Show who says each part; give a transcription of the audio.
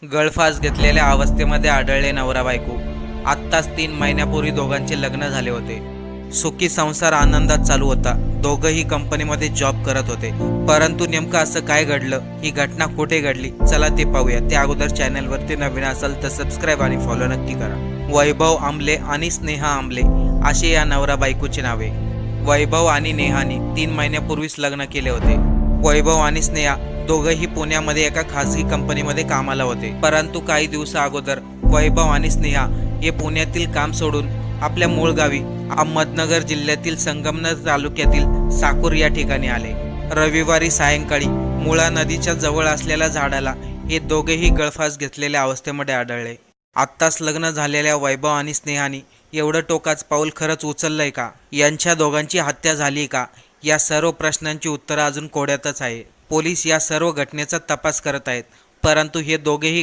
Speaker 1: गळफास घेतलेल्या अवस्थेमध्ये आढळले नवरा बायको। आत्ताच 3 महिन्यापूर्वी दोघांचे लग्न झाले होते। सुखी संसार आनंदात चालू होता। दोघंही कंपनीमध्ये जॉब करत होते। परंतु नेमकं असं काय घडलं, ही घटना कुठे घडली, चला ते पाहूया। त्या अगोदर चॅनलवरती नवीन असाल तर सबस्क्राईब आणि फॉलो नक्की करा। वैभव आमले आणि स्नेहा आमले असे या नवरा बायकोचे नावे। वैभव आणि नेहाने 3 महिन्यापूर्वीच लग्न केले होते। वैभव आणि स्नेहा दोघंही पुण्यामध्ये एका खासगी कंपनीमध्ये कामाला होते। परंतु काही दिवसा अगोदर वैभव आणि स्नेहा हे पुण्यातील काम सोडून आपल्या मूळ गावी अहमदनगर जिल्ह्यातील संगमनेर तालुक्यातील साकूर या ठिकाणी आले। रविवारी सायंकाळी मुळा नदीच्या जवळ असलेल्या झाडाला हे दोघेही गळफास घेतलेल्या अवस्थेमध्ये आढळले। आत्ताच लग्न झालेल्या वैभव आणि स्नेहाने एवढं टोकाचं पाऊल खरंच उचललंय का? यांच्या दोघांची हत्या झाली का? या सर्व प्रश्नांची उत्तरं अजून कोड्यातच आहे। पोलीस या सर्व घटनेचा तपास करत आहेत। परंतु हे दोघेही